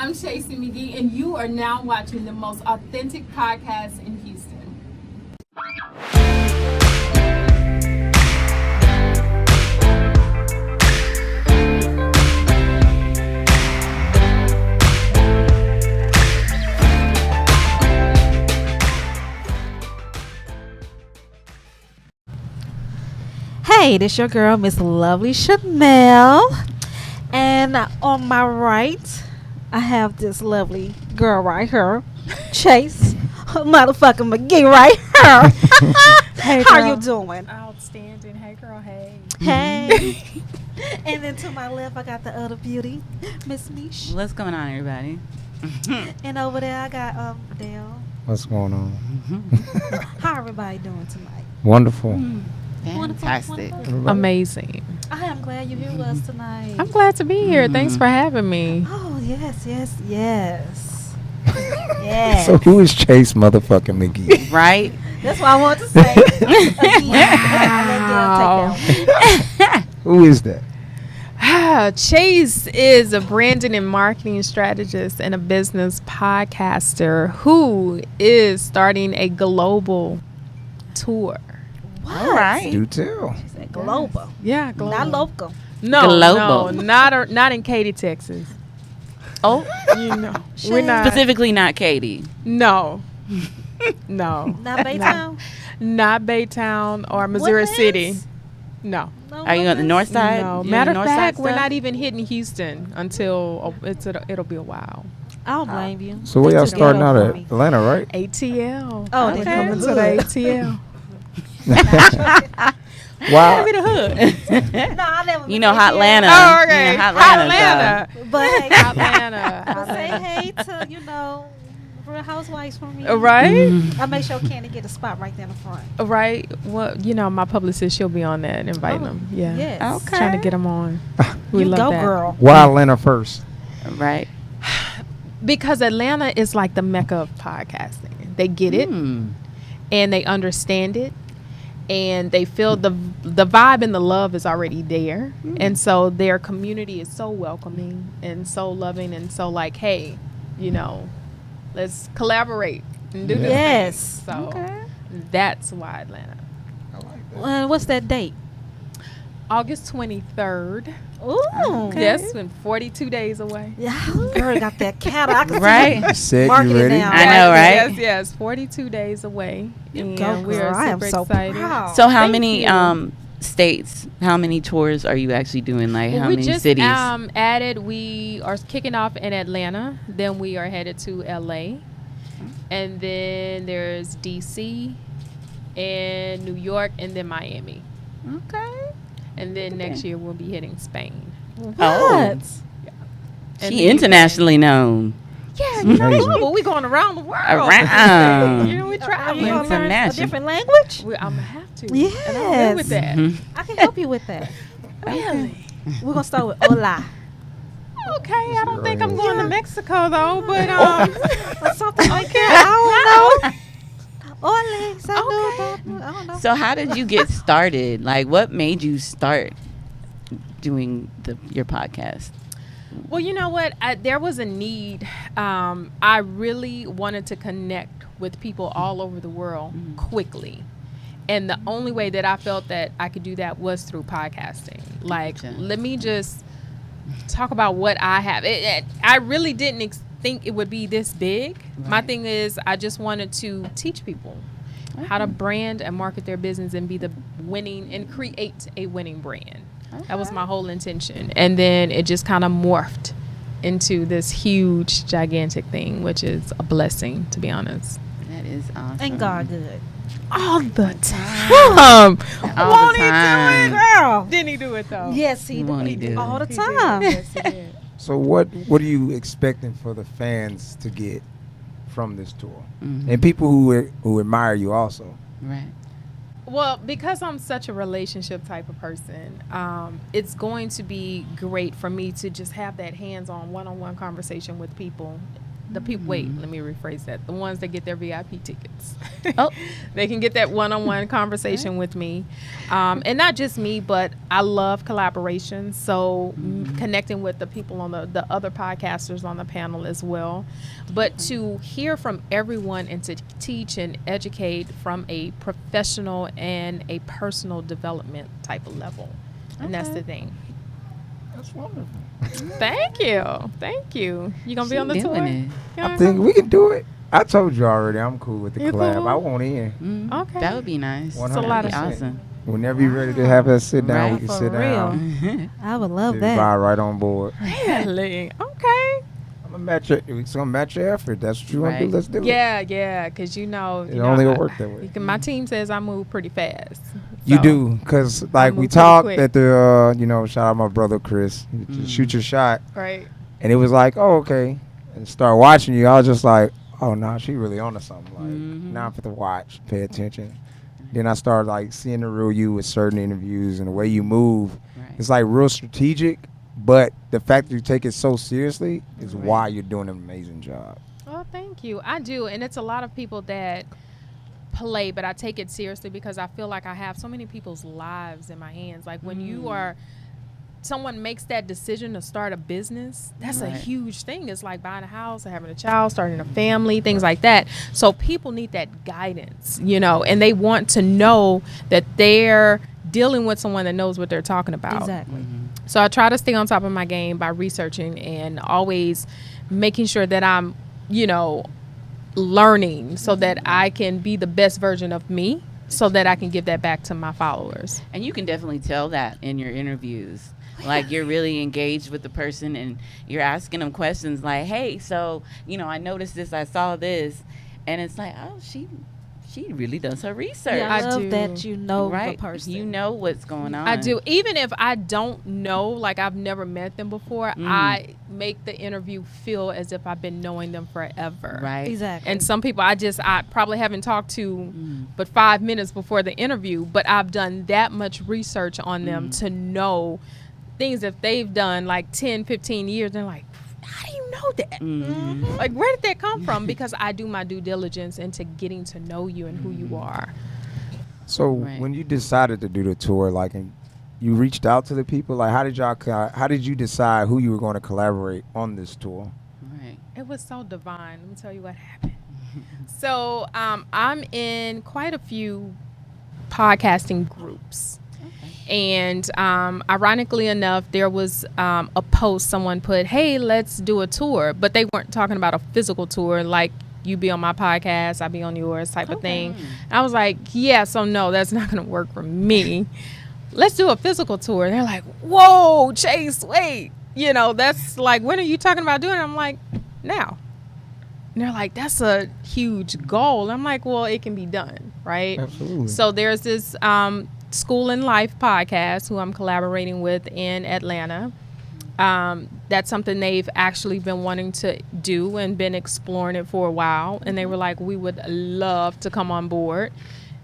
I'm Chasey McGee, and you are now watching the most authentic podcast in Houston. Hey, this your girl, Miss Lovely Chanel. And on my right, I have this lovely girl right here, Chase, motherfucking McGee right here. Hey, How girl. you doing? Outstanding. Hey, girl. Hey. Hey. And then to my left, I got the other beauty, Miss Mish. What's going on, everybody? And over there, I got Dale. What's going on? How everybody doing tonight? Wonderful. Fantastic. Wonderful. Amazing. I am glad you're here with us tonight. I'm glad to be here. Thanks for having me. Oh, yes. Yeah. So who is Chase motherfucking McGee? Right? That's what I want to say. Wow. Who is that? Chase is a branding and marketing strategist and a business podcaster who is starting a global tour. What? All right. Do tell. She said global. Yeah, global. Not local. No, Global. no, not in Katy, Texas. Oh, You know, we're not. specifically not Katie. No, no, Not Baytown. not Baytown or Missouri Woodlands? City. No. No Are you on the Woodlands? north side? No. You Matter on the of north fact, side we're stuff? not even hitting Houston until it'll be a while. I don't blame you. So where y'all That's a starting ghetto out for at? me. Atlanta, right? ATL. Oh, We're they coming from to the the hood. ATL. Wow. Be the hood. No, I never. You know, Hotlanta. Oh, okay. You know, Hotlanta. Atlanta. But hey, Atlanta. say hey to Real Housewives for me. Right? I make sure Candy get a spot right there in the front. Right. Well, my publicist, she'll be on that, inviting them. Yeah. Yes. Okay. Trying to get them on. We You love go, that. girl. Why Atlanta first? Right. Because Atlanta is like the mecca of podcasting. They get it Mm. and they understand it. And they feel the vibe and the love is already there. And so their community is so welcoming and so loving and so like, hey, let's collaborate and do this. Yes. So Okay. that's why Atlanta. I like that. What's that date? August 23rd. Ooh. Yes, and 42 days away. Yeah, girl got that cattle. I can see Right. You said Market you it ready? now. I know, right? Yes, 42 days away. And Go, we girl. are I am super so excited. proud. So how Thank many you. states, how many tours are you actually doing? Like Well, how we many just cities? added, we are kicking off in Atlanta. Then we are headed to LA. And then there's DC and New York and then Miami. Okay. And then Okay. next year we'll be hitting Spain. What? And She internationally known. Yeah, Amazing. global. We going around the world. Around. We Are traveling. you gonna learn a International. different language? I'm gonna have to. Yes. And I'm good with that. Mhm. I can help you with that. Really? We're gonna start with hola. Okay, I don't think I'm going to Mexico though, but Or something like that. I don't know. Ole, salud. I don't know. So how did you get started? Like what made you start doing your podcast? Well, you know what? There was a need. I really wanted to connect with people all over the world quickly. And the only way that I felt that I could do that was through podcasting. Like, Gotcha. let me just talk about what I have. I really didn't think it would be this big. My Right. thing is I just wanted to teach people how to brand and market their business and be the winning and create a winning brand. That was my whole intention. And then it just kind of morphed into this huge, gigantic thing, which is a blessing, to be honest. That is awesome. Ain't God good? All the time. All Won't the he time. do it? Girl. Didn't he do it, though? Yes, he Won't he did. do All it? the He did. time. Yes, he did. So what are you expecting for the fans to get from this tour? Mhm. And people who admire you also. Right. Well, because I'm such a relationship type of person, it's going to be great for me to just have that hands-on, one-on-one conversation with people The people, wait, let me rephrase that. The ones that get their VIP tickets. Oh. They can get that one-on-one conversation with me. And not just me, but I love collaboration. So connecting with the people on the other podcasters on the panel as well. But to hear from everyone and to teach and educate from a professional and a personal development type of level. And that's the thing. That's wonderful. Thank you. Thank you. You going to be on the tour? Doing I think we can do it. I told you already. I'm cool with the You collab. cool? I want in. Okay. That would be nice. It's a lot of That'd be shit. awesome. Whenever you're ready to have us sit down, Right. we can For sit down. real. I would love Get that. Vybe right on board. Really? Okay. I'm gonna match your. It's gonna match your effort. That's what you want to Right. do. Let's do it. Yeah, because you know, It only will work that way. My team says I move pretty fast. You So, do, cause like we move pretty talked quick. at the, shout out my brother Chris. Just shoot your shot, Right. and it was like, oh okay, and start watching you. I was just like, oh no, she really on to something. Like now I'm fit to watch, pay attention. Then I started like seeing the real you with certain interviews and the way you move. Right. It's like real strategic, but the fact that you take it so seriously is Right. why you're doing an amazing job. Well, thank you. I do, and it's a lot of people that play, but I take it seriously because I feel like I have so many people's lives in my hands. Like when you are, someone makes that decision to start a business, that's a Right. huge thing. It's like buying a house, or having a child, starting a family, things like that. So people need that guidance, and they want to know that they're dealing with someone that knows what they're talking about. Exactly. So I try to stay on top of my game by researching and always making sure that I'm, learning so that I can be the best version of me so that I can give that back to my followers. And you can definitely tell that in your interviews. Like you're really engaged with the person and you're asking them questions like, hey, so, I noticed this, I saw this. And it's like, oh, she really does her research. Yeah, I I love do. that you know Right. the person. You know what's going on. I do. Even if I don't know, like I've never met them before, I make the interview feel as if I've been knowing them forever. Right. Exactly. And some people I probably haven't talked to but 5 minutes before the interview, but I've done that much research on them to know things that they've done like 10, 15 years. They're like, how do you know that? Like, where did that come from? Because I do my due diligence into getting to know you and who you are. So Right. when you decided to do the tour, like, and you reached out to the people, like, how did you decide who you were going to collaborate on this tour? Right. It was so divine. Let me tell you what happened. So I'm in quite a few podcasting groups. And ironically enough, there was a post someone put, hey, let's do a tour. But they weren't talking about a physical tour like you be on my podcast, I be on yours type of thing. And I was like, yeah, so no, that's not going to work for me. Let's do a physical tour. And they're like, whoa, Chase, wait. That's like, when are you talking about doing it? I'm like, now. And they're like, that's a huge goal. I'm like, well, it can be done, right? Absolutely. So there's this School and Life podcast who I'm collaborating with in Atlanta. That's something they've actually been wanting to do and been exploring it for a while. And they were like, we would love to come on board.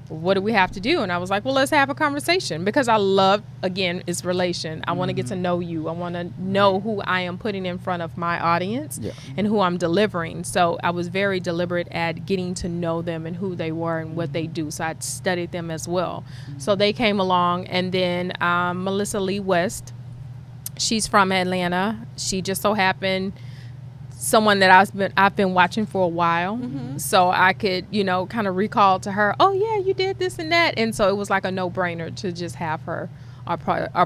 What do we have to do? And I was like, well, let's have a conversation because I love, again, it's relation. I want to get to know you. I want to know who I am putting in front of my audience and who I'm delivering. So I was very deliberate at getting to know them and who they were and what they do. So I studied them as well. So they came along, and then Melissa Lee West, she's from Atlanta. She just so happened someone that I've been watching for a while, so I could kind of recall to her, oh yeah, you did this and that, and so it was like a no-brainer to just have her a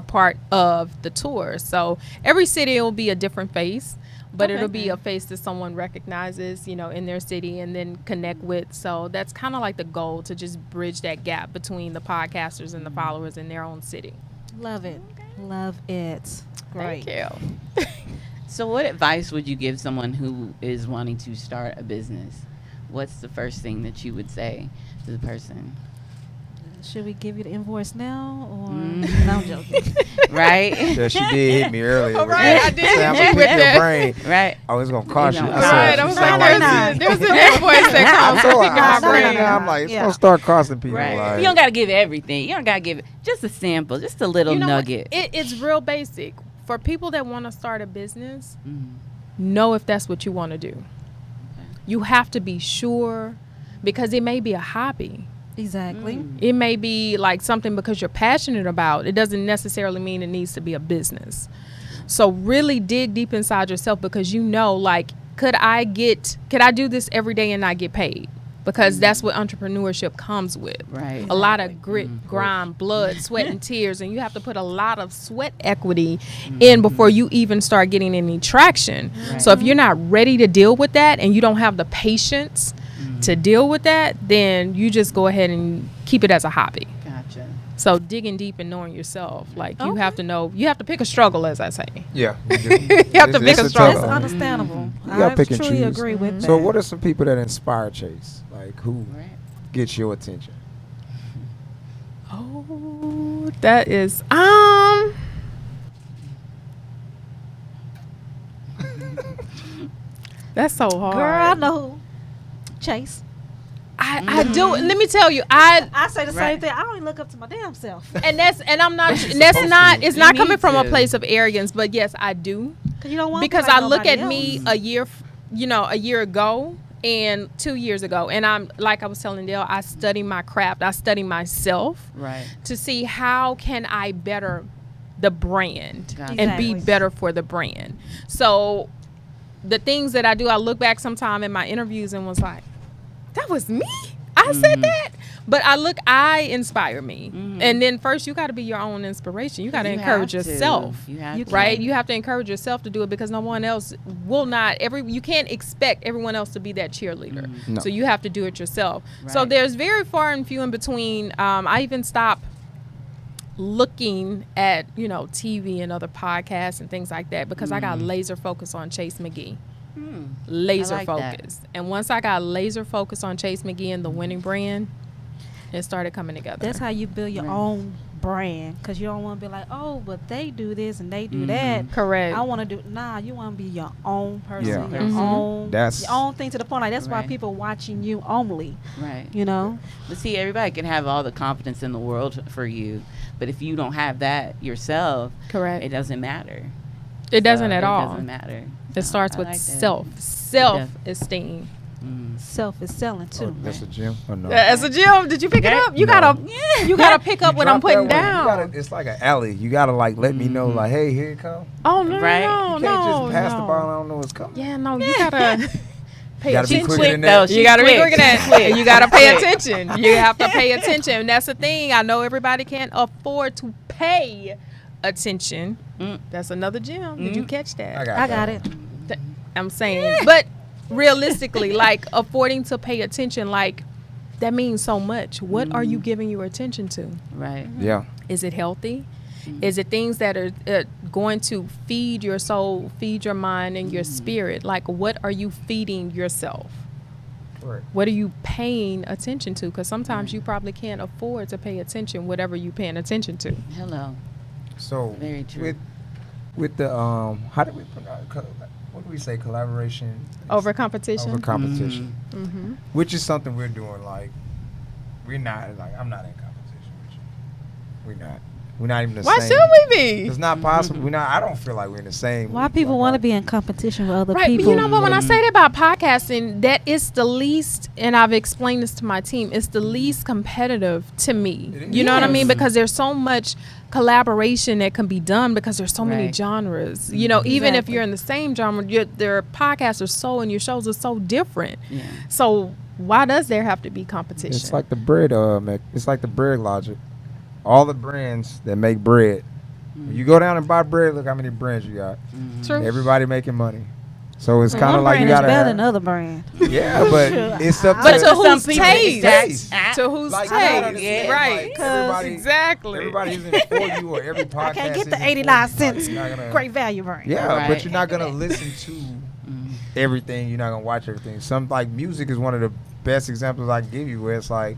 part of the tour. So every city will be a different face, but it'll be a face that someone recognizes, in their city and then connect with. So that's kind of like the goal, to just bridge that gap between the podcasters and the followers in their own city. Love it. Love it. Great. Thank you. So what advice would you give someone who is wanting to start a business? What's the first thing that you would say to the person? Should we give you the invoice now, or no? I'm joking. Right? Yeah, she did hit me earlier. All right, I did I'm hit you gonna with pick your that. brain. Right. Oh, it's gonna cost you. Right, I I'm said, like, like there's an invoice that I comes told with her, picking I my said brain. it, I'm like, it's Yeah. gonna start costing people. Right. Like, You don't got to give everything. You don't got to give it. Just a sample. Just a little You know what? nugget. It's real basic. For people that want to start a business, Mhm. know if that's what you want to do. you have to be sure, because it may be a hobby. Exactly. It may be like something because you're passionate about. It doesn't necessarily mean it needs to be a business. So really dig deep inside yourself, because like, could I do this every day and not get paid? Because that's what entrepreneurship comes with. Right. A lot of grit, grind, blood, sweat, and tears. And you have to put a lot of sweat equity in before you even start getting any traction. Right. So if you're not ready to deal with that and you don't have the patience to deal with that, then you just go ahead and keep it as a hobby. Gotcha. So digging deep and knowing yourself, like you have to know, you have to pick a struggle, as I say. Yeah. You have to pick a tough struggle. That's one. understandable. You gotta I pick and truly choose. agree with that. So what are some people that inspire Chase? Like who Right. gets your attention? Oh, that is that's so hard. Girl, I know who. Chase. I do. Let me tell you, I say the same Right. thing. I don't even look up to my damn self. I'm not. But you're That's supposed not. to. It's You not coming need from a to. place of arrogance, but yes, I do. Cause you don't want Because to be I like look at nobody me else. a year, a year ago and 2 years ago, and I'm like I was telling Dale, I study my craft, I study myself Right. to see how can I better the brand Gotcha. and be Exactly. better for the brand. So the things that I do, I look back sometime in my interviews and was like, that was me. I said that. But I inspire me. And then first you got to be your own inspiration. You got to You encourage have to. yourself. You have You to. Right? You have to encourage yourself to do it, because no one else will not. You can't expect everyone else to be that cheerleader. No. So you have to do it yourself. So Right. there's very far and few in between. I even stopped looking at, TV and other podcasts and things like that, because I got laser focused on Chase McGee. Laser I like that. focused. And once I got laser focused on Chase McGee and the winning brand, it started coming together. That's how you build your Right. own brand. Cause you don't want to be like, oh, but they do this and they do that. Correct. I want to do. Nah, you want to be your own person, Yeah. your Mhm. own, That's- your own thing to the point. Like that's why Right. people watching you only. Right. You know. But see, everybody can have all the confidence in the world for you, but if you don't have that yourself, Correct. it doesn't matter. It doesn't So at all. It doesn't matter. It starts I with like that. self-esteem. Self is selling Oh, too. that's a gym or no? As a gym, did you pick it Yeah. up? You No. gotta, you gotta pick up You what I'm drop that putting one, you down. it's like an alley. You gotta like let me know, like, hey, here it come. Oh no, Right. no, You no, can't no, just pass no. the ball. I don't know what's coming. Yeah, no, you gotta pay Gotta be attention. quicker quick than though. that. She's You gotta be quick. quicker than She's that. quick. You gotta pay Quick. attention. You have to pay attention. And that's the thing. I know everybody can't afford to pay attention. That's another gym. Did you catch that? I got it. I'm saying, but realistically, like affording to pay attention, like that means so much. What are you giving your attention to? Right. Yeah. Is it healthy? Is it things that are going to feed your soul, feed your mind and your spirit? Like, what are you feeding yourself? Correct. What are you paying attention to? Because sometimes you probably can't afford to pay attention, whatever you're paying attention to. Hello. So Very true. with the how do we what do we say, collaboration Over competition. over competition, Mm-hmm. which is something we're doing. Like we're not like I'm not in competition with you. We're not even the Why same. should we be? It's not possible. We're not. I don't feel like we're in the same. Why people like, want to be in competition with other Right, people? but you know what? When I say that about podcasting, that is the least, and I've explained this to my team, it's the least competitive to me. It You know what I is. mean? Because there's so much collaboration that can be done because there's so many Right. genres. You know, even if Exactly. you're in the same genre, their podcasts are so, and your shows are so different. Yeah. So why does there have to be competition? It's like the bread. It's like the bread logic. All the brands that make bread. When you go down and buy bread, look how many brands you got. True. Everybody making money. So it's kind One of like brand you is gotta better have, than other brand. Yeah, but it's up But to to some whose people, taste? exact- To whose Like, you gotta taste? understand, Right. like, everybody- Exactly. Everybody isn't for you, or every podcast I can't get the isn't for 89 you. cents. You're not gonna- Great value brand. Yeah, Right. but you're not gonna listen to everything. You're not gonna watch everything. Some like music is one of the best examples I can give you, where it's like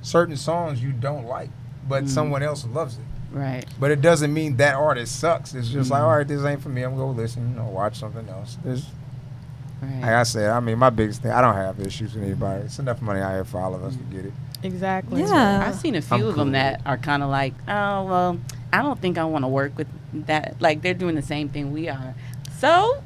certain songs you don't like, but someone else loves it. Right. But it doesn't mean that artist sucks. It's just like, all right, this ain't for me. I'm gonna go listen, watch something else. Like I said, I mean, my biggest thing, I don't have issues with anybody. It's enough money out here for all of us to get it. Exactly. Yeah. I've seen a few I'm of them cool. that are kind of like, oh, well, I don't think I want to work with that. Like, they're doing the same thing we are. So,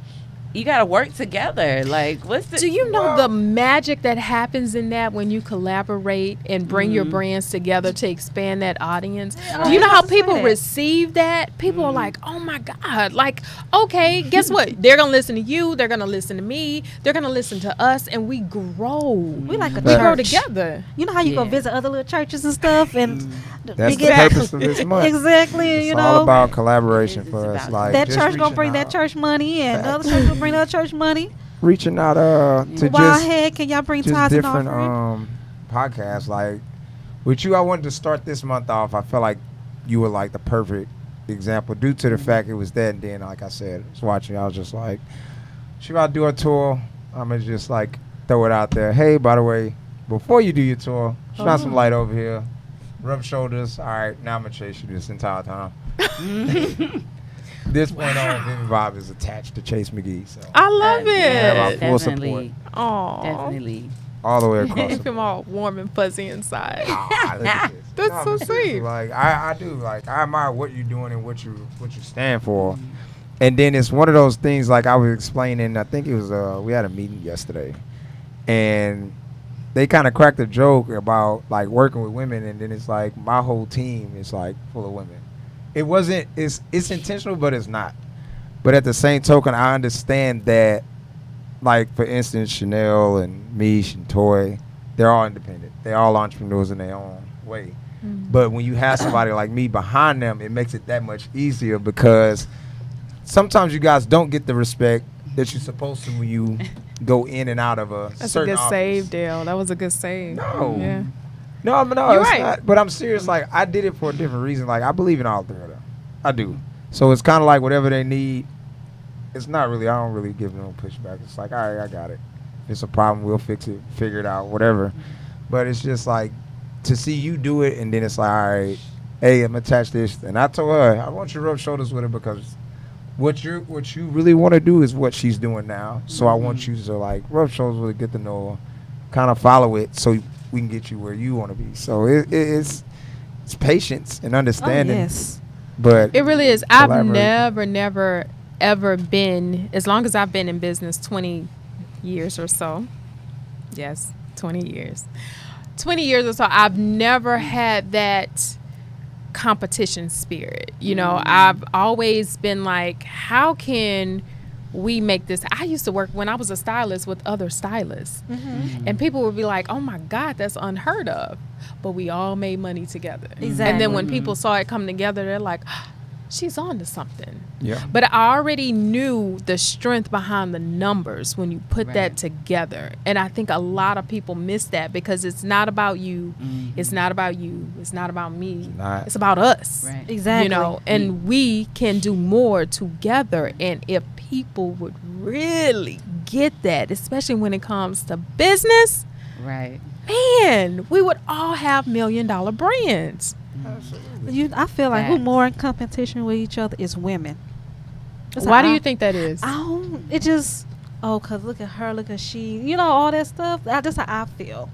you gotta work together. Like, what's the? Do you know the magic that happens in that when you collaborate and bring your brands together to expand that audience? Do you know how people receive that? People are like, oh my God. Like, okay, guess what? They're going to listen to you. They're going to listen to me. They're going to listen to us. And we grow. We like a We grow church. together. You know how you go visit other little churches and stuff, and That's the purpose of this month. Exactly. It's you all know, about collaboration It is for us. about Like that just church gonna reaching bring that out- church money, and the other church gonna bring that church money. reaching out to Wild just head, can y'all bring just tithes and different offering? podcasts. Like with you, I wanted to start this month off. I felt like you were like the perfect example due to the fact it was that. And then, like I said, I was watching. I was just like, should I do a tour? I'm gonna just like throw it out there. Hey, by the way, before you do your tour, shine some light over here. Rub shoulders. All right, now I'm gonna chase you this entire time. This point on, Vybe is attached to Chase McGee. So I love have our it. full Definitely, Aw. definitely. all the way across. Make him all warm and fuzzy inside. Ah, look at this. That's so but seriously, sweet. Like I do. Like I admire what you're doing and what you stand for. And then it's one of those things. Like I was explaining. I think it was we had a meeting yesterday, and they kind of cracked a joke about like working with women, and then it's like my whole team is like full of women. It wasn't. It's intentional, but it's not. But at the same token, I understand that. Like for instance, Chanel and Mish and Toy, they're all independent. They're all entrepreneurs in their own way. But when you have somebody like me behind them, it makes it that much easier because sometimes you guys don't get the respect that you're supposed to when you go in and out of a That's a certain good office. save, Dale. That was a good save. No. Yeah. No, but no, You're it's right. not. But I'm serious. Like I did it for a different reason. Like I believe in all three of them. I do. So it's kind of like whatever they need. It's not really. I don't really give them no pushback. It's like, all right, I got it. If it's a problem, we'll fix it, figure it out, whatever. But it's just like to see you do it, and then it's like, all right, hey, I'm attached to this. And I told her, I want you to rub shoulders with her because what you really want to do is what she's doing now. So I want you to like rub shoulders with her, get to know her, kind of follow it, so we can get you where you want to be. So it's patience and Oh, understanding. yes. But It really is. I've collaboration. never, ever been, as long as I've been in business, 20 years or so. Yes, 20 years. 20 years or so, I've never had that competition spirit. You know, I've always been like, how can we make this? I used to work when I was a stylist with other stylists. And people would be like, oh my God, that's unheard of. But we all made money together. And then Exactly. when people saw it come together, they're like, she's on to something. Yeah. But I already knew the strength behind the numbers when you put that together. And I think a lot of people miss that because it's not about you. It's not about you. It's not about me. not. It's about us. Right. Exactly. You know, and we can do more together. And if people would really get that, especially when it comes to business, Right. man, we would all have $1 million brands. I feel like who Facts. more in competition with each other is women. That's Why how do I- you think that is? It just, cause look at her, look at she, you know, all that stuff. That's how I feel.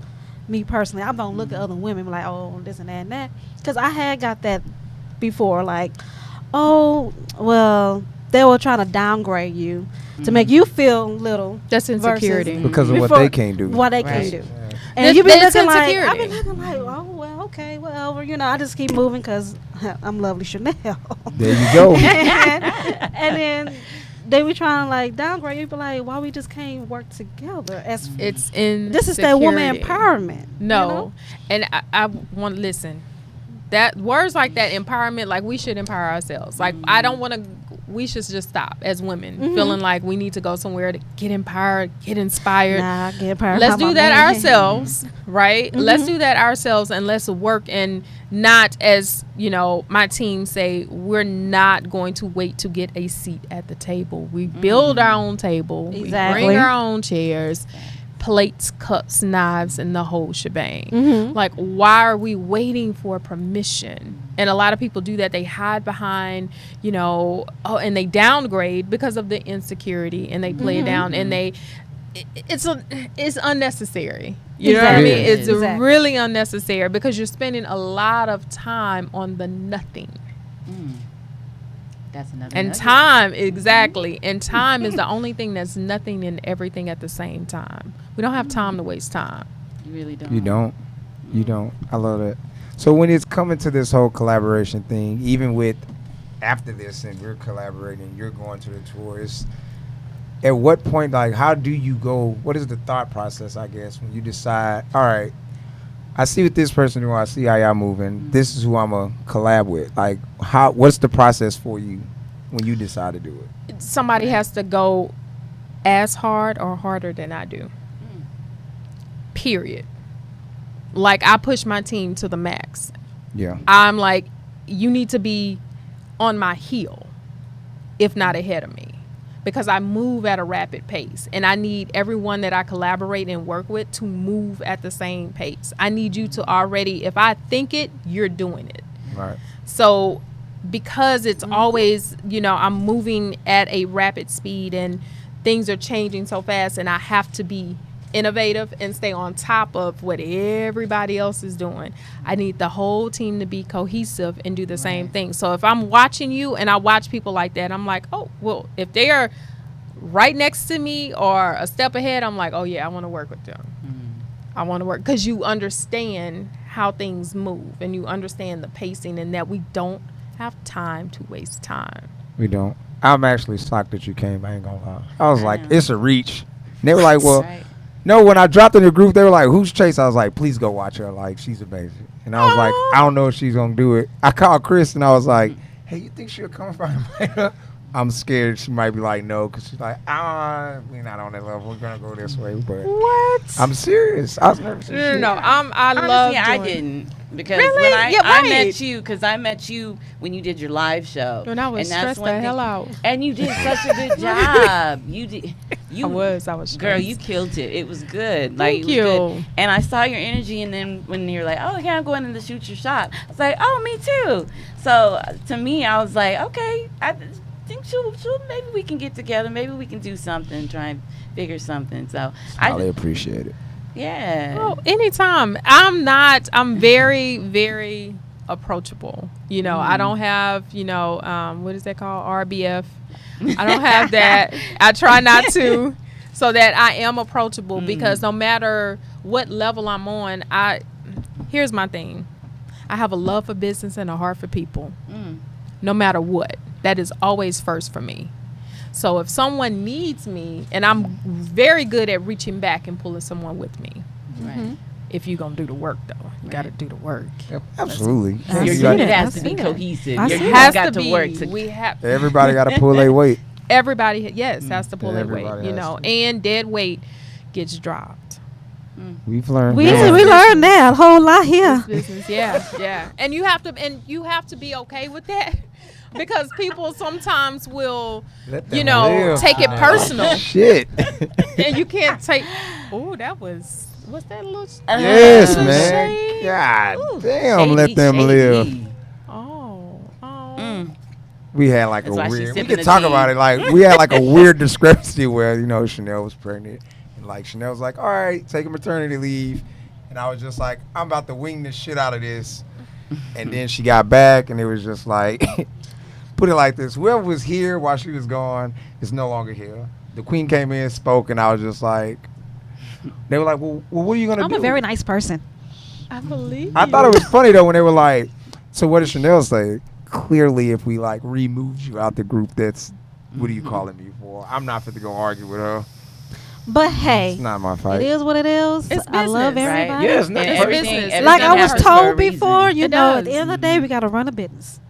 Me personally, I don't look at other women like, oh, this and that and that. Cause I had got that before, like, oh, well, they were trying to downgrade you to make you feel little. That's insecurity. versus- Because of what Before- they can't do. What they Right. can do. Yeah. And you be That's looking like, insecurity. I've been looking like, oh, well, okay, whatever. You know, I just keep moving because I'm lovely Chanel. There you go. and then they be trying to like downgrade you, be like, why we just can't work together? As It's in this is that woman empowerment. No, you know? and I want to listen. That words like that, empowerment, like we should empower ourselves. Like I don't want to. We should just stop as women, feeling like we need to go somewhere to get empowered, get inspired. Nah, get empowered. Let's by my do that man. ourselves, right? Let's do that ourselves, and let's work and not, as you know, my team say, we're not going to wait to get a seat at the table. We build our own table. Exactly. We bring our own chairs, plates, cups, knives, and the whole shebang. Like, why are we waiting for permission? And a lot of people do that. They hide behind, you know, and they downgrade because of the insecurity, and they play it down, and it's unnecessary. You know what I Exactly. mean? It's Exactly. really unnecessary because you're spending a lot of time on the nothing. That's another. And nugget. time, exactly. And time is the only thing that's nothing and everything at the same time. We don't have time to waste time. You really don't. You don't. You don't. I love that. So when it's coming to this whole collaboration thing, even with after this and we're collaborating, you're going to the tours. At what point, like, how do you go? What is the thought process, I guess, when you decide, all right, I see what this person doing, I see how y'all moving. This is who I'm going to collab with. Like, what's the process for you when you decide to do it? Somebody has to go as hard or harder than I do. Period. Like, I push my team to the max. Yeah. I'm like, you need to be on my heel, if not ahead of me, because I move at a rapid pace, and I need everyone that I collaborate and work with to move at the same pace. I need you to already, if I think it, you're doing it. Right. So because it's always, I'm moving at a rapid speed and things are changing so fast, and I have to be innovative and stay on top of what everybody else is doing. I need the whole team to be cohesive and do the same thing. So if I'm watching you and I watch people like that, I'm like, oh, well, if they are right next to me or a step ahead, I'm like, oh yeah, I want to work with them. I want to work, because you understand how things move and you understand the pacing, and that we don't have time to waste time. We don't. I'm actually shocked that you came. I ain't gonna lie. I was like, it's a reach. And they were like, well, Right. no, when I dropped in the group, they were like, who's Chase? I was like, please go watch her. Like, she's amazing. And I was like, I don't know if she's going to do it. I called Chris and I was like, hey, you think she'll come from Atlanta? I'm scared she might be like, no, because she's like, we're not on that level. We're going to go this way. But What? I'm serious. I was nervous. No. I love Honestly, I doing- didn't, because Really? when I Yeah, I right. met you when you did your live show, When I was and that's stressed one the hell thing- out. and you did such a good job. You did. You I was stressed. girl, you killed it. It was good. Like, Thank it was you. good. And I saw your energy, and then when you're like, oh yeah, I'm going in to shoot your shot, I was like, oh, me too. So to me, I was like, okay, I think she'll maybe we can get together, maybe we can do something, try and figure something. So highly appreciate it. yeah. Oh, anytime. I'm very, very approachable. I don't have, what is that called? RBF. I don't have that. I try not to, so that I am approachable, because no matter what level I'm on, here's my thing. I have a love for business and a heart for people. No matter what. That is always first for me. So if someone needs me, and I'm very good at reaching back and pulling someone with me. Right. If you're going to do the work, though. You got to do the work. Yep, absolutely. I Your see unit that. has to be cohesive. I Your see unit that. Has got to to work. be. We have Everybody got to pull their weight. everybody. Yes, has to pull their weight. Everybody has to. And dead weight gets dropped. We've learned. We that. learned that a whole lot here. Business, yeah. And you have to be okay with that, because people sometimes will, Let them live. take it personal, Shit. and you can't take. Oh, what's that little? Yes, Little man. shade. God Ooh, damn, let them shady. live. Oh. We had like That's a why she's weird. We sipping could the talk tea. about it. Like we had like a weird discrepancy where Chanel was pregnant, and like Chanel was like, "All right, taking maternity leave," and I was just like, "I'm about to wing the shit out of this," and then she got back, and it was just like, put it like this: whoever was here while she was gone is no longer here. The queen came in, spoke, and I was just like, they were like, "Well, what are you gonna I'm do?" a very nice person. I believe. I thought it was funny though when they were like, "So what did Chanel say?" Clearly, if we like removed you out the group, that's what are you calling me for? I'm not fit to go argue with her. But hey, It's not my it fight. is what it is. It's I love business, right? everybody. Yeah, it's not It's everything- business. everything Like I was happens for a told reason. before, It at the does. end of the day, we got to run a business.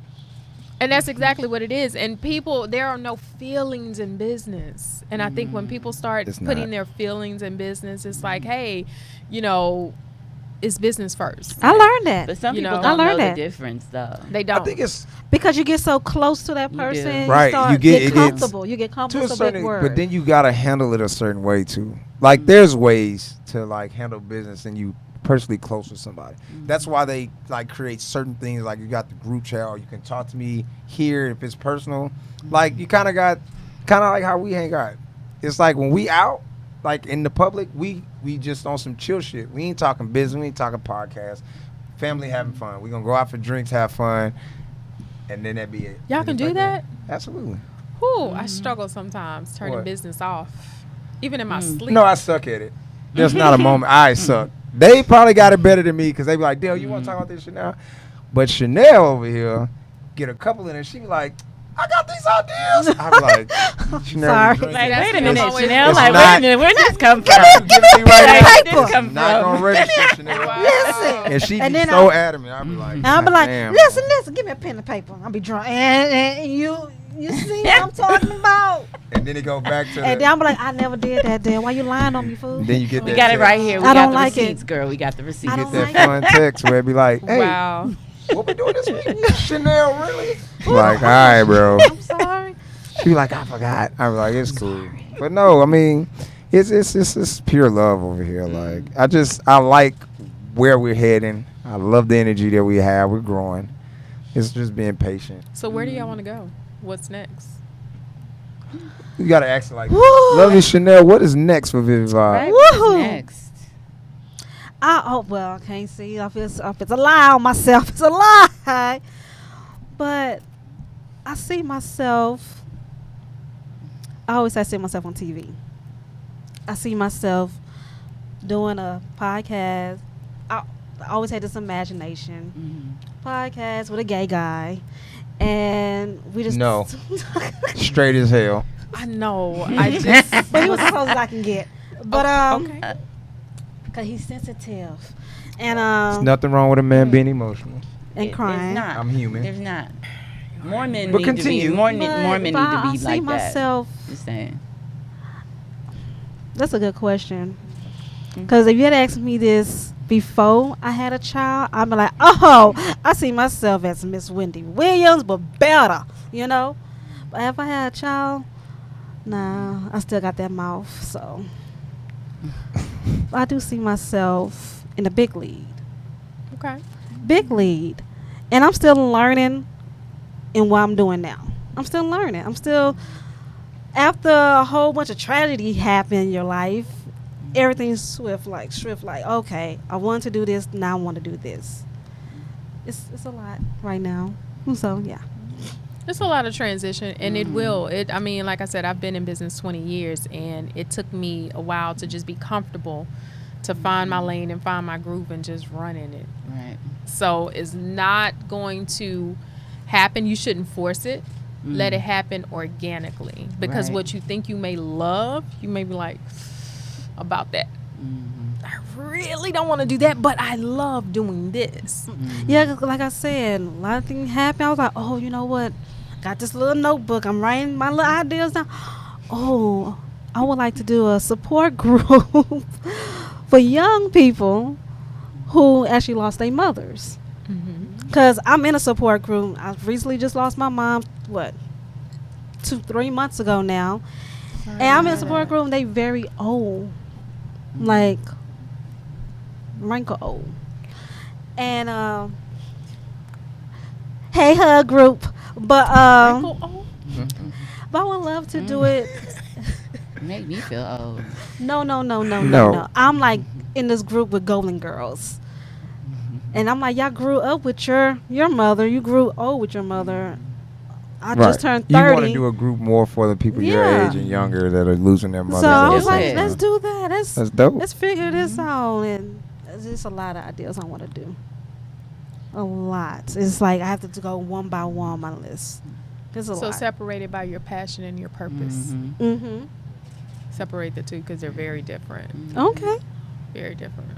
And that's exactly what it is. And people, there are no feelings in business. And I think when people start It's putting not. their feelings in business, it's like, hey, it's business first. I learned that But some You people know. don't I know learned the that. difference, though. They I don't. think it's because you get so close to that You person. do. Right, You start you get- it gets- comfortable. You get to comfortable. a It's a big certain, word. but then you gotta handle it a certain way too. Like there's ways to like handle business and you personally close with somebody. That's why they like create certain things. Like you got the group chat, or you can talk to me here if it's personal. Like you kind of like how we hang out. It's like when we out, like in the public, we just on some chill shit. We ain't talking business. We ain't talking podcast. Family having fun. We gonna go out for drinks, have fun. and then that'd be it. Y'all And can it's do like that? Absolutely. Whew, I struggle sometimes turning What? business off, even in my sleep. No, I suck at it. There's not a moment I suck. They probably got it better than me because they be like, Dale, you want to talk about this shit now? But Chanel over here get a couple in and she be like, I got these ideas. I be like, Chanel, Sorry. you drinking? Like, That's wait a what minute, I'm always Chanel. doing. Like, It's wait a not- minute, where'd this come from? You give me right Like, now. where'd this come It's not from? gonna register, Chanel. Listen. And she And be then so adamant. I be like, And I'll be like, damn. listen, give me a pen and paper. I'll be drunk. And you see what I'm talking about? And then it go back to And the. then I'm like, I never did that, Dan. Why you lying on me, fool? Then you get We that got it text. right here. We I got don't the like it. receipts, girl. We got the receipts. I Get don't that like fun text where it be like, hey, Wow. what we doing this week? Chanel, really? Like, all right, bro. I'm sorry. She be like, I forgot. I was like, it's cool. But no, I mean, it's pure love over here. Like, I like where we're heading. I love the energy that we have. We're growing. It's just being patient. So where do y'all want to go? What's next? You gotta ask it like, Woo. lovely Chanel, what is next for Vivid Vibe? Right, Woohoo. what's next? Well, I can't see if it's a lie on myself. It's a lie. But I see myself. I see myself on TV. I see myself doing a podcast. I always had this imagination. Podcast with a gay guy. And we just. No. Straight as hell. I know. I just. But he was as close as I can get. But, okay. because he's sensitive. And, There's nothing wrong with a man being emotional. and crying. There's not. I'm human. There's not. More men But need to continue. be. More But men need if to I be see like myself. that. Just saying. That's a good question. Because if you had asked me this before I had a child, I'd be like, oh, I see myself as Miss Wendy Williams, but better, you know? But if I had a child, nah, I still got that mouth, so. I do see myself in the big lead. Okay. Big lead. And I'm still learning in what I'm doing now. I'm still learning. After a whole bunch of tragedy happened in your life, everything's swift, like, okay, I want to do this, now I want to do this. It's a lot right now. So, yeah. It's a lot of transition, and it will. I mean, like I said, I've been in business 20 years, and it took me a while to just be comfortable, to find my lane and find my groove and just run in it. Right. So it's not going to happen. You shouldn't force it. Let it happen organically. Because Right. what you think you may love, you may be like, about that. I really don't want to do that, but I love doing this. Yeah, 'cause like I said, a lot of things happened. I was like, oh, you know what? Got this little notebook. I'm writing my little ideas down. Oh, I would like to do a support group for young people who actually lost their mothers. Because I'm in a support group. I recently just lost my mom, 2-3 months ago now. And I'm in a support group and they very old. Like, wrinkle old. And, hey, hug group. But, but I would love to do it. Make me feel old. No. I'm like in this group with Golden Girls. And I'm like, y'all grew up with your mother. You grew old with your mother. I just turned 30. You want to do a group more for the people your Yeah. age and younger that are losing their mothers. So I and was like, Yeah. let's do that. that's dope. Let's figure this out. And there's just a lot of ideas I want to do. A lot. It's like I have to go one by one on my list. There's a So lot. separated by your passion and your purpose. Mm-hmm. Separate the two because they're very different. Okay. Very different.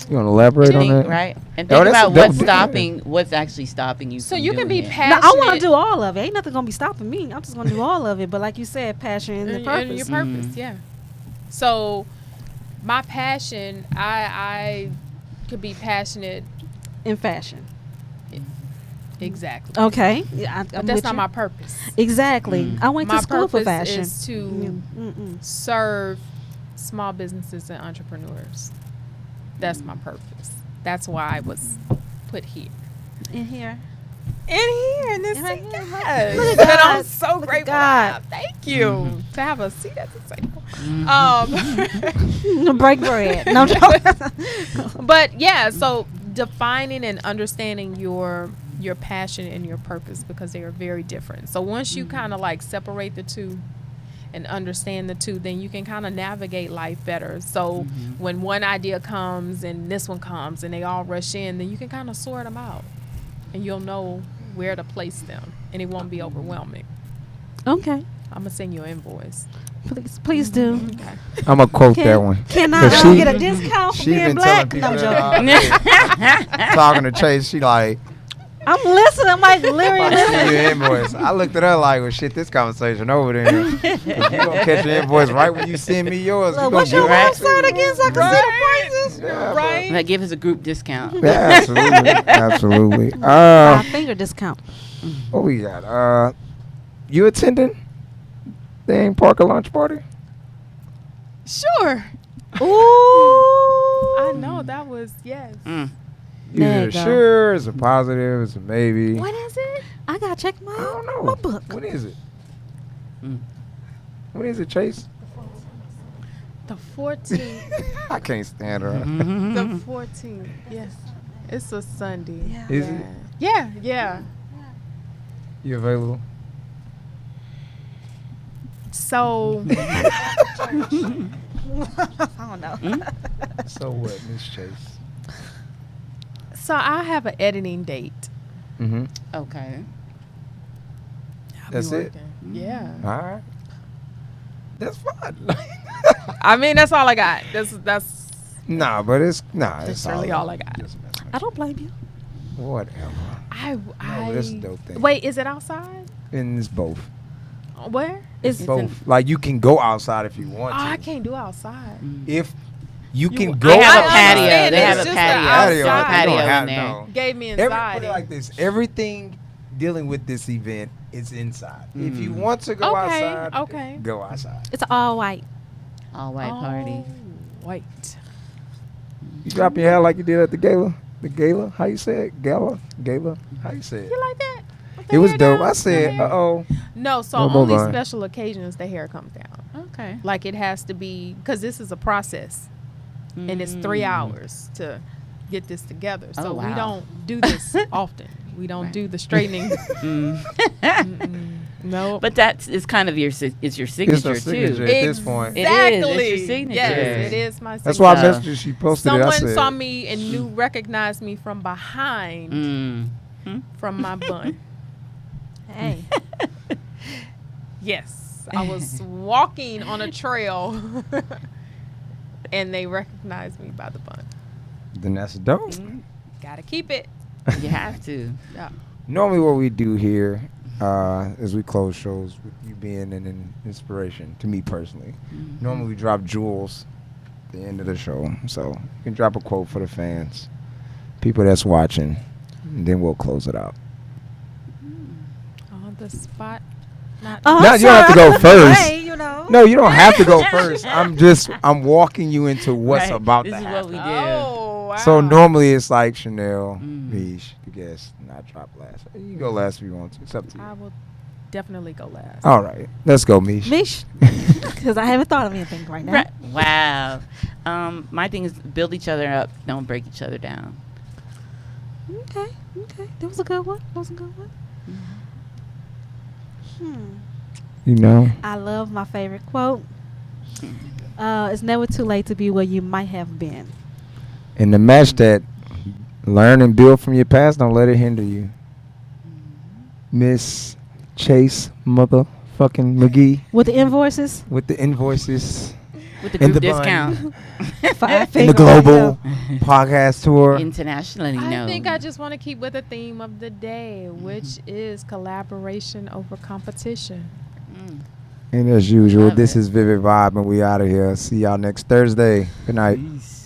You want to elaborate on that? Right? And Oh, think that's about dope. what's actually stopping you So from you can doing be it. No, passionate. I want to do all of it. Ain't nothing going to be stopping me. I'm just going to do all of it. But like you said, passion and the And purpose. your purpose, yeah. So my passion, I could be passionate. In fashion. Exactly. Okay. Yeah, But that's not my purpose. Exactly. I went My to school for purpose fashion. is to serve small businesses and entrepreneurs. That's my purpose. That's why I was put here. In here. In here, in this Right seat, here. yes. Look at But God. I'm so Look at grateful. God. Thank you to have a seat at the table. Break bread. No joke. But yeah, so defining and understanding your your passion and your purpose, because they are very different. So once you kind of like separate the two and understand the two, then you can kind of navigate life better. So when one idea comes and this one comes and they all rush in, then you can kind of sort them out and you'll know where to place them and it won't be overwhelming. Okay. I'm going to send you an invoice. Please do. Okay. I'm going to quote that one. Can 'Cause I she- get a discount for She being been black? telling No, people I'm that joking. talking to Chase. She like, I'm listening. I'm like literally I send listening. you an invoice. I looked at her like, well, shit, this conversation over there. 'Cause you gonna catch your invoice right when you send me yours. Look, You what's gonna your get website again so I can see the prices? Yeah, Right? Like, give us a group discount. Yeah, absolutely, absolutely. Finger discount. What we got? You attending the Ain't Parker lunch party? Sure. Ooh. I know that was, yes. Mm. There Is you it go. sure? Is it positive? Is it maybe? When is it? I gotta check I don't know. my book. When is it? Mm. When is it, Chase? The 14th. I can't stand her. The 14th. Yes. It's a Sunday. Yeah. Is it? Yeah, yeah. You available? So I don't know. So what, Miss Chase? so I have an editing date. Mm-hmm. Okay. I'll be That's it? working. Yeah. All right. That's fine. I mean, that's all I got. That's Nah, but it's That's really all I got. Just messing with I don't blame you. you. Whatever. I that's a dope thing. Wait, is it outside? And it's both. Where? It's It's both. Like you can go outside if you Oh, want to. I can't do outside. If you can You- go They have a I patio. understand. They It's have a just patio. the Patio, outside. patio You don't have- in there. no. Gave me Put anxiety. it like this. Everything dealing with this event is inside. If you want to go Okay, outside, okay. go outside. It's all white. All white party. Wait. You drop your hair like you did at the gala. The gala? How you say it? Gala? How you say it? You like that? With the It was hair dope. down? I said, The hair? uh-oh. No, so No, only hold on. special occasions the hair comes down. Okay. Like it has to be, because this is a process. And it's 3 hours to get this together. So Oh, we wow. don't do this often. We don't Right. do the straightening. No. But that is kind of your it's your signature, signature. too. At this point. It is. It's Exactly. your signature. Yes, it is my signature. That's why I So- messaged you. She posted it. I Someone said, saw me and recognized me from behind from my bun. Hey. Yes. I was walking on a trail and they recognized me by the bun. then that's dope. Gotta keep it. You have to. Yeah. Normally what we do here is we close shows with you being an inspiration to me personally. Normally we drop jewels at the end of the show. So you can drop a quote for the fans, people that's watching, and then we'll close it out. On the spot. Not Oh, No, I'm you don't have to sorry. go I'm first. afraid, you know. No, you don't have to go first. I'm walking you into what's Right. about This to is happen. what we do. Oh, wow. So normally it's like Chanel, Mm. Mish, the guest, and I drop last. You can go last if you want to. It's up to you. I will definitely go last. All right, let's go, Mish. Mish, because I haven't thought of anything right now. Right. Wow. My thing is build each other up. Don't break each other down. Okay. That was a good one. You know, I love my favorite quote. It's never too late to be where you might have been. in the match that learn and build from your past, don't let it hinder you. Miss Chase motherfucking McGee With the invoices, with the invoices With the In group the bun. discount. 5 and the figure global podcast tour. Internationally known. I think I just want to keep with the theme of the day, which is collaboration over competition. And as usual, Love this it. is Vivid Vibe, and we out of here. See y'all next Thursday. Good night. Peace.